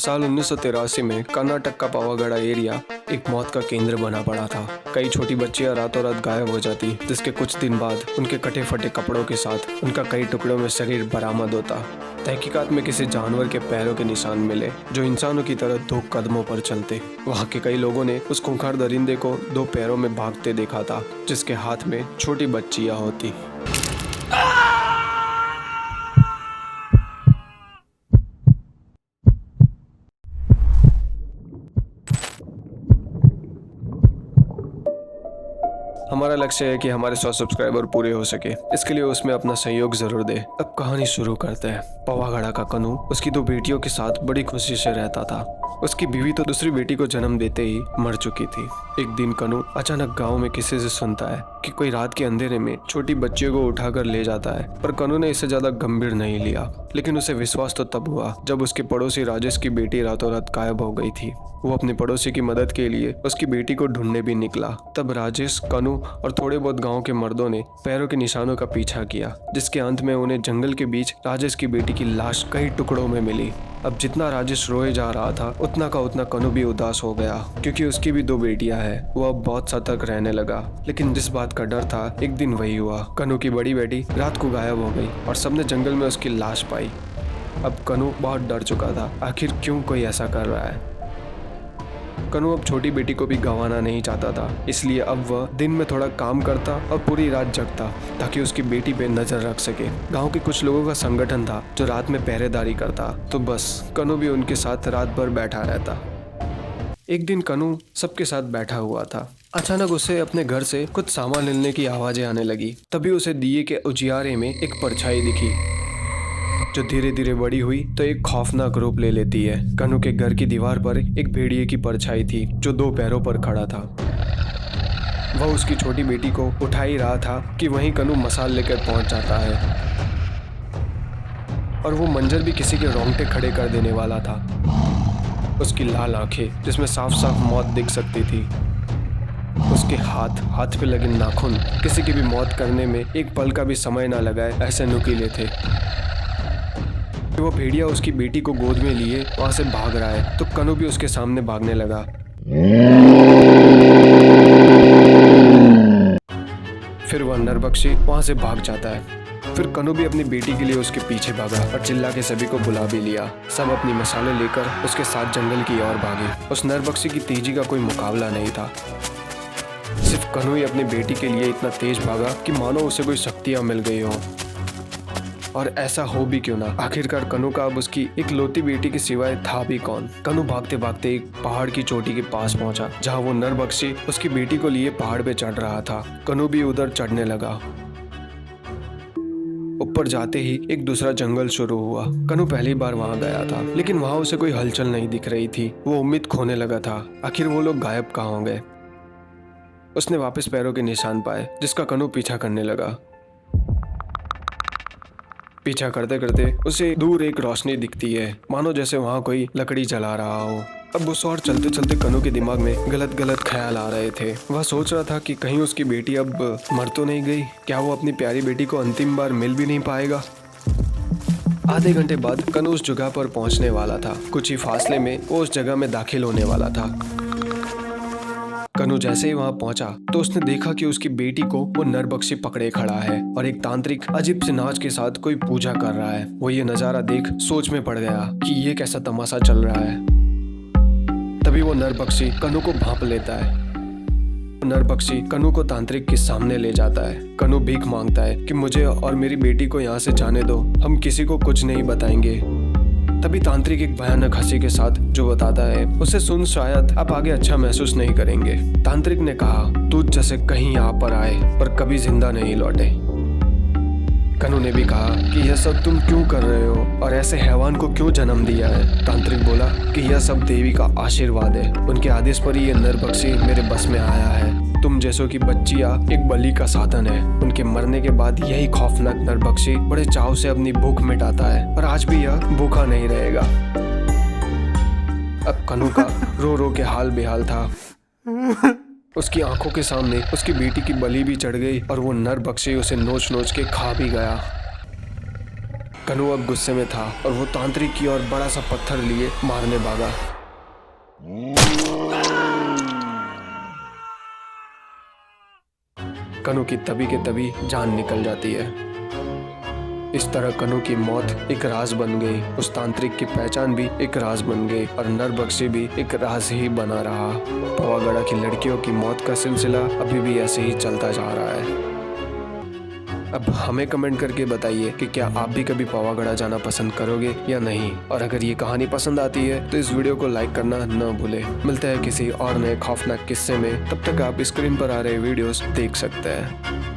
साल 1983 में कर्नाटक का पावागढ़ एरिया एक मौत का केंद्र बना पड़ा था। कई छोटी बच्चियां रातों रात गायब हो जाती, जिसके कुछ दिन बाद उनके कटे फटे कपड़ों के साथ उनका कई टुकड़ों में शरीर बरामद होता। तहकीकात में किसी जानवर के पैरों के निशान मिले जो इंसानों की तरह 2 कदमों पर चलते। वहाँ के कई लोगों ने उस खूंखार दरिंदे को 2 पैरों में भागते देखा था, जिसके हाथ में छोटी बच्चियां होती। हमारा लक्ष्य है कि हमारे 100 सब्सक्राइबर पूरे हो सके, इसके लिए उसमें अपना सहयोग जरूर दे। अब कहानी शुरू करते हैं। पावागढ़ का कनू उसकी 2 बेटियों के साथ बड़ी खुशी से रहता था। उसकी बीवी तो दूसरी बेटी को जन्म देते ही मर चुकी थी। एक दिन कनू अचानक गांव में किसी से सुनता है कि कोई रात के अंधेरे में छोटी बच्चियों को उठाकर ले जाता है, पर कनू ने इसे ज्यादा गंभीर नहीं लिया। लेकिन उसे विश्वास तो तब हुआ जब उसके पड़ोसी राजेश की बेटी रातों रात गायब हो गई थी। वो अपने पड़ोसी की मदद के लिए उसकी बेटी को ढूंढने भी निकला। तब राजेश, कनू और थोड़े बहुत गांव के मर्दों ने पैरों के निशानों का पीछा किया, जिसके अंत में उन्हें जंगल के बीच राजेश की बेटी की लाश कई टुकड़ों में मिली। अब जितना राजेश रोए जा रहा था, उतना का उतना कनू भी उदास हो गया, क्योंकि उसकी भी 2 बेटियां हैं। वो अब बहुत सतर्क रहने लगा। लेकिन जिस बात का डर था, एक दिन वही हुआ। कनू की बड़ी बेटी रात को गायब हो गई और सबने जंगल में उसकी लाश पाई। अब कनू बहुत डर चुका था, आखिर क्यों कोई ऐसा कर रहा है। कनू अब छोटी बेटी को भी गंवाना नहीं चाहता था, इसलिए अब वह दिन में थोड़ा काम करता और पूरी रात जगता, ताकि उसकी बेटी पे नजर रख सके। गांव के कुछ लोगों का संगठन था जो रात में पहरेदारी करता, तो बस कनू भी उनके साथ रात भर बैठा रहता। एक दिन कनू सबके साथ बैठा हुआ था। अचानक उसे अपने घर से कुछ सामान मिलने की आवाजें आने लगी। तभी उसे दिए के उजियारे में एक परछाई दिखी, जो धीरे धीरे बड़ी हुई तो एक खौफनाक रूप ले लेती है। कनू के घर की दीवार पर एक भेड़िए की परछाई थी जो 2 पैरों पर खड़ा था। वह उसकी छोटी बेटी को उठा ही रहा था कि वहीं कनू मसाल लेकर पहुंच जाता है, और वो मंजर भी किसी के रोंगटे खड़े कर देने वाला था। उसकी लाल आंखें जिसमें साफ साफ मौत दिख सकती थी। उसके हाथ पे लगे नाखून किसी की भी मौत करने में एक पल का भी समय ना लगाए ऐसे नुकीले थे। वो भेड़िया उसकी बेटी को गोद में लिए वहां से भाग रहा है, तो कनू भी उसके सामने भागने लगा। फिर वह नरबख्शी वहां से भाग जाता है। फिर कनू भी अपनी बेटी के लिए उसके पीछे भागा और चिल्ला के सभी को बुला भी लिया। सब अपनी मसाले लेकर उसके साथ जंगल की ओर भागे। उस नरबख्शी की तेजी का कोई मुकाबला नहीं था। सिर्फ कनू ही अपनी बेटी के लिए इतना तेज भागा कि मानो उसे कोई शक्तियां मिल गई हो। और ऐसा हो भी क्यों ना, आखिरकार कनू का अब उसकी इकलौती बेटी के सिवाय था भी कौन। कनू भागते भागते एक पहाड़ की चोटी के पास पहुंचा, जहां वो नरबख्शी उसकी बेटी को लिए पहाड़ पे चढ़ रहा था। कनू भी उधर चढ़ने लगा। ऊपर जाते ही एक दूसरा जंगल शुरू हुआ। कनू पहली बार वहां गया था, लेकिन वहां उसे कोई हलचल नहीं दिख रही थी। वो उम्मीद खोने लगा था, आखिर वो लोग गायब कहाँ होंगे। उसने वापस पैरों के निशान पाए, जिसका कनू पीछा करने लगा। पीछा करते करते उसे दूर एक रोशनी दिखती है, मानो जैसे वहां कोई लकड़ी जला रहा हो। अब उस और चलते चलते कनू के दिमाग में गलत गलत ख्याल आ रहे थे। वह सोच रहा था कि कहीं उसकी बेटी अब मर तो नहीं गई। क्या वो अपनी प्यारी बेटी को अंतिम बार मिल भी नहीं पाएगा। आधे घंटे बाद कनू उस जगह पर पहुंचने वाला था। कुछ ही फासले में वो उस जगह में दाखिल होने वाला था। कनू जैसे ही वहां पहुंचा तो उसने देखा कि उसकी बेटी को वो नरबख्शी पकड़े खड़ा है और एक तांत्रिक अजीब से नाच के साथ कोई पूजा कर रहा है। वो ये नजारा देख सोच में पड़ गया कि ये कैसा तमाशा चल रहा है। तभी वो नरबख्शी कनू को भांप लेता है। नरबख्शी कनू को तांत्रिक के सामने ले जाता है। कनू भीख मांगता है कि मुझे और मेरी बेटी को यहाँ से जाने दो, हम किसी को कुछ नहीं बताएंगे। तभी तांत्रिक एक भयानक हंसी के साथ जो बताता है, उसे सुन शायद आप आगे अच्छा महसूस नहीं करेंगे। तांत्रिक ने कहा, दूध जैसे कहीं यहाँ पर आए पर कभी जिंदा नहीं लौटे। कनू ने भी कहा कि यह सब तुम क्यों कर रहे हो और ऐसे हैवान को क्यों जन्म दिया है। तांत्रिक बोला कि यह सब देवी का आशीर्वाद है, उनके आदेश पर ही ये नरबख्शी मेरे बस में आया है। तुम जैसों की बच्चियां एक बलि का साधन है। उनके मरने के बाद यही खौफनाक नरबख्शी बड़े चाव से अपनी भूख मिटाता है, और आज भी यह भूखा नहीं रहेगा। अब कनू का रो रो के हाल बेहाल था। उसकी आंखों के सामने उसकी बेटी की बलि भी चढ़ गई और वो नरबख्शी उसे नोच नोच के खा भी गया। कनु अब गुस्से में था और वो तांत्रिक की ओर बड़ा सा पत्थर लिए मारने भागा। कनु की तभी के तभी जान निकल जाती है। इस तरह कनु की मौत एक राज बन गई, उस तांत्रिक की पहचान भी एक राज बन गई और नरबख्शी भी एक राज ही बना रहा। पवागढ़ की लड़कियों की मौत का सिलसिला अभी भी ऐसे ही चलता जा रहा है। अब हमें कमेंट करके बताइए कि क्या आप भी कभी पवागढ़ जाना पसंद करोगे या नहीं, और अगर ये कहानी पसंद आती है तो इस वीडियो को लाइक करना न भूले। मिलते हैं किसी और नए खौफनाक किस्से में, तब तक आप स्क्रीन पर आ रहे वीडियोस देख सकते हैं।